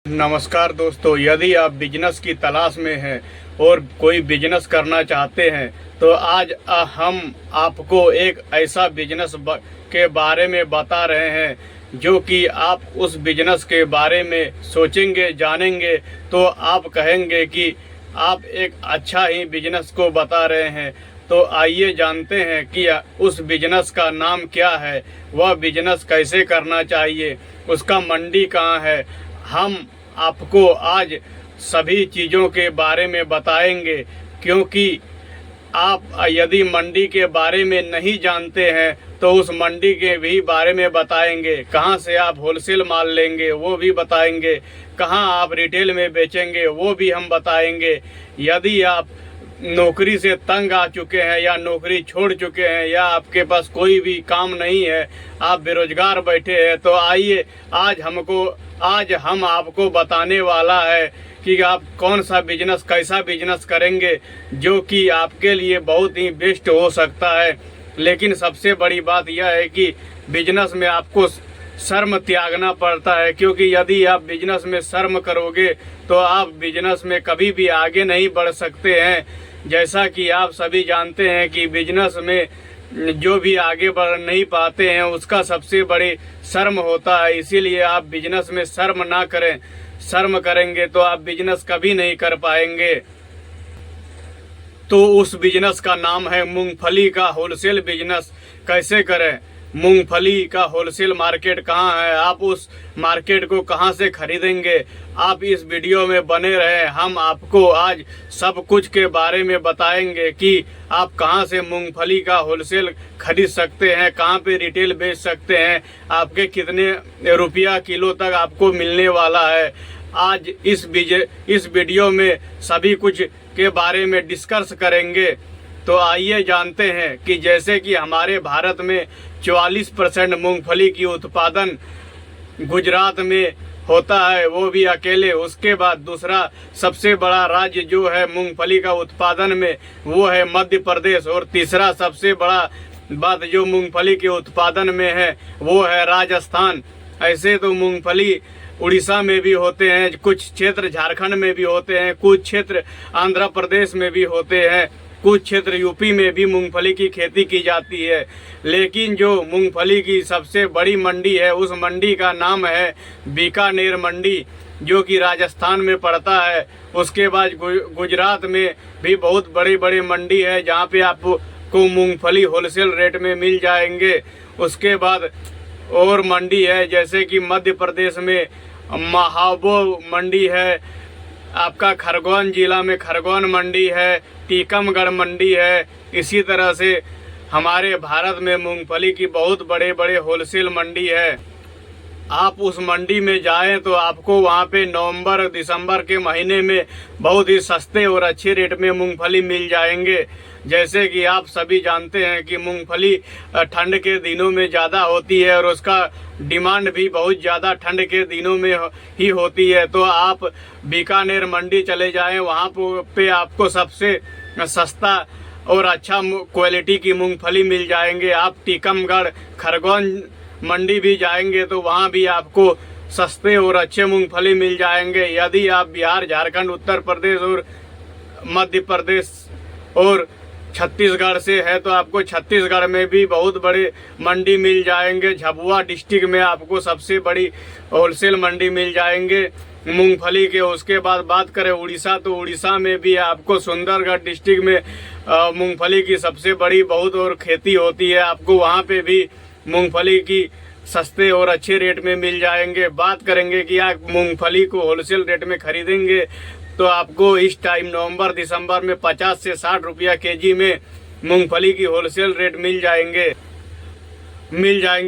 नमस्कार दोस्तों, यदि आप बिजनेस की तलाश में हैं और कोई बिजनेस करना चाहते हैं तो आज हम आपको एक ऐसा बिजनेस के बारे में बता रहे हैं जो कि आप उस बिजनेस के बारे में सोचेंगे, जानेंगे तो आप कहेंगे कि आप एक अच्छा ही बिजनेस को बता रहे हैं। तो आइए जानते हैं कि उस बिजनेस का नाम क्या है, वह बिजनेस कैसे करना चाहिए, उसका मंडी कहाँ है। हम आपको आज सभी चीज़ों के बारे में बताएंगे, क्योंकि आप यदि मंडी के बारे में नहीं जानते हैं तो उस मंडी के भी बारे में बताएंगे। कहां से आप होलसेल माल लेंगे वो भी बताएंगे, कहां आप रिटेल में बेचेंगे वो भी हम बताएंगे। यदि आप नौकरी से तंग आ चुके हैं या नौकरी छोड़ चुके हैं या आपके पास कोई भी काम नहीं है, आप बेरोजगार बैठे हैं, तो आइए आज हम आपको बताने वाला है कि आप कौन सा बिजनेस, कैसा बिजनेस करेंगे जो कि आपके लिए बहुत ही बेस्ट हो सकता है। लेकिन सबसे बड़ी बात यह है कि बिजनेस में आपको शर्म त्यागना पड़ता है, क्योंकि यदि आप बिजनेस में शर्म करोगे तो आप बिजनेस में कभी भी आगे नहीं बढ़ सकते हैं। जैसा कि आप सभी जानते हैं कि बिजनेस में जो भी आगे बढ़ नहीं पाते हैं उसका सबसे बड़ी शर्म होता है। इसीलिए आप बिजनेस में शर्म ना करें। शर्म करेंगे तो आप बिजनेस कभी नहीं कर पाएंगे। तो उस बिजनेस का नाम है मूंगफली का होलसेल बिजनेस। कैसे करें, मूंगफली का होलसेल मार्केट कहाँ है, आप उस मार्केट को कहाँ से खरीदेंगे, आप इस वीडियो में बने रहें। हम आपको आज सब कुछ के बारे में बताएंगे कि आप कहाँ से मूंगफली का होलसेल खरीद सकते हैं, कहाँ पे रिटेल बेच सकते हैं, आपके कितने रुपया किलो तक आपको मिलने वाला है। आज इस वीडियो में सभी कुछ के बारे में डिस्कस करेंगे। तो आइए जानते हैं कि जैसे कि हमारे भारत में 44% मूंगफली की उत्पादन गुजरात में होता है, वो भी अकेले। उसके बाद दूसरा सबसे बड़ा राज्य जो है मूंगफली का उत्पादन में वो है मध्य प्रदेश, और तीसरा सबसे बड़ा बात जो मूंगफली के उत्पादन में है वो है राजस्थान। ऐसे तो मूंगफली उड़ीसा में भी होते हैं, कुछ क्षेत्र झारखंड में भी होते हैं, कुछ क्षेत्र आंध्र प्रदेश में भी होते हैं, कुछ क्षेत्र यूपी में भी मूंगफली की खेती की जाती है। लेकिन जो मूंगफली की सबसे बड़ी मंडी है उस मंडी का नाम है बीकानेर मंडी, जो कि राजस्थान में पड़ता है। उसके बाद गुजरात में भी बहुत बड़ी बड़ी मंडी है जहाँ पे आपको मूंगफली होलसेल रेट में मिल जाएंगे। उसके बाद और मंडी है जैसे कि मध्य प्रदेश में महाबो मंडी है, आपका खरगोन जिला में खरगोन मंडी है, टीकमगढ़ मंडी है। इसी तरह से हमारे भारत में मूंगफली की बहुत बड़े बड़े होलसेल मंडी है। आप उस मंडी में जाएं तो आपको वहां पे नवंबर दिसंबर के महीने में बहुत ही सस्ते और अच्छे रेट में मूंगफली मिल जाएंगे। जैसे कि आप सभी जानते हैं कि मूंगफली ठंड के दिनों में ज़्यादा होती है और उसका डिमांड भी बहुत ज़्यादा ठंड के दिनों में ही होती है। तो आप बीकानेर मंडी चले जाएं, वहाँ पे आपको सबसे सस्ता और अच्छा क्वालिटी की मूंगफली मिल जाएंगे। आप टीकमगढ़ खरगोन मंडी भी जाएंगे तो वहाँ भी आपको सस्ते और अच्छे मूंगफली मिल जाएंगे। यदि आप बिहार, झारखंड, उत्तर प्रदेश और मध्य प्रदेश और छत्तीसगढ़ से है तो आपको छत्तीसगढ़ में भी बहुत बड़े मंडी मिल जाएंगे। झाबुआ डिस्ट्रिक्ट में आपको सबसे बड़ी होलसेल मंडी मिल जाएंगे मूंगफली के। उसके बाद बात करें उड़ीसा, तो उड़ीसा में भी आपको सुंदरगढ़ डिस्ट्रिक्ट में मूंगफली की सबसे बड़ी बहुत और खेती होती है। आपको वहाँ पे भी मूंगफली की सस्ते और अच्छे रेट में मिल जाएंगे। बात करेंगे कि आप मूंगफली को होलसेल रेट में खरीदेंगे तो आपको इस टाइम नवंबर दिसंबर में 50 से 60 रुपया केजी में मूंगफली की होलसेल रेट मिल जाएंगे।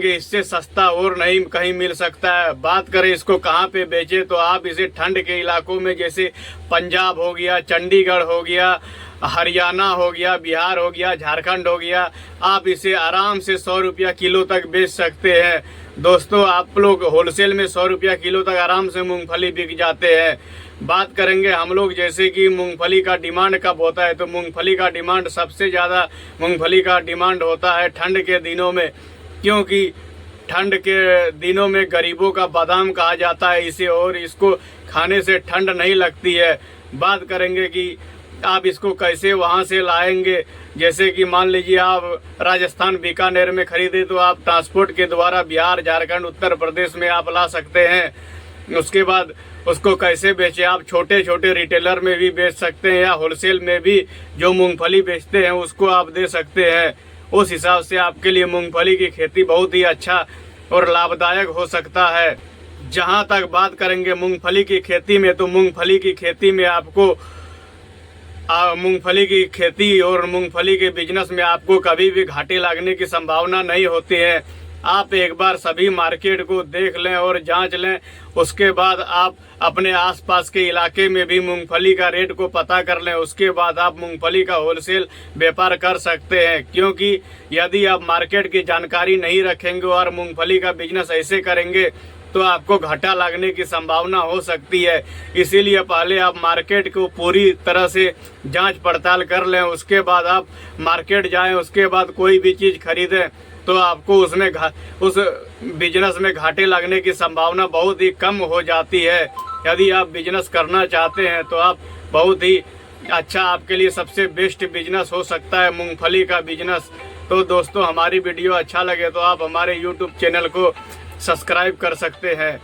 इससे सस्ता और नहीं कहीं मिल सकता है। बात करें इसको कहाँ पे बेचे, तो आप इसे ठंड के इलाकों में जैसे पंजाब हो गया, चंडीगढ़ हो गया, हरियाणा हो गया, बिहार हो गया, झारखंड हो गया, आप इसे आराम से 100 रुपया किलो तक बेच सकते हैं। दोस्तों, आप लोग होलसेल में 100 रुपया किलो तक आराम से मूंगफली बिक जाते हैं। बात करेंगे हम लोग जैसे कि मूंगफली का डिमांड कब होता है, तो मूंगफली का डिमांड सबसे ज़्यादा मूंगफली का डिमांड होता है ठंड के दिनों में, क्योंकि ठंड के दिनों में गरीबों का बादाम कहा जाता है इसे, और इसको खाने से ठंड नहीं लगती है। बात करेंगे कि आप इसको कैसे वहां से लाएंगे। जैसे कि मान लीजिए आप राजस्थान बीकानेर में खरीदे तो आप ट्रांसपोर्ट के द्वारा बिहार, झारखंड, उत्तर प्रदेश में आप ला सकते हैं। उसके बाद उसको कैसे बेचें, आप छोटे छोटे रिटेलर में भी बेच सकते हैं या होलसेल में भी जो मूंगफली बेचते हैं उसको आप दे सकते हैं। उस हिसाब से आपके लिए मूंगफली की खेती बहुत ही अच्छा और लाभदायक हो सकता है। जहां तक बात करेंगे मूंगफली की खेती में, तो मूंगफली की खेती में आपको मूंगफली की खेती और मूंगफली के बिजनेस में आपको कभी भी घाटे लगने की संभावना नहीं होती है। आप एक बार सभी मार्केट को देख लें और जांच लें, उसके बाद आप अपने आसपास के इलाके में भी मूंगफली का रेट को पता कर लें। उसके बाद आप मूंगफली का होलसेल व्यापार कर सकते हैं, क्योंकि यदि आप मार्केट की जानकारी नहीं रखेंगे और मूंगफली का बिजनेस ऐसे करेंगे तो आपको घाटा लगने की संभावना हो सकती है। इसीलिए पहले आप मार्केट को पूरी तरह से जांच पड़ताल कर लें, उसके बाद आप मार्केट जाएं, उसके बाद कोई भी चीज़ खरीदें तो आपको उसमें उस बिजनेस में घाटे लगने की संभावना बहुत ही कम हो जाती है। यदि आप बिजनेस करना चाहते हैं तो आप बहुत ही अच्छा, आपके लिए सबसे बेस्ट बिजनेस हो सकता है मूंगफली का बिजनेस। तो दोस्तों, हमारी वीडियो अच्छा लगे तो आप हमारे YouTube चैनल को सब्सक्राइब कर सकते हैं।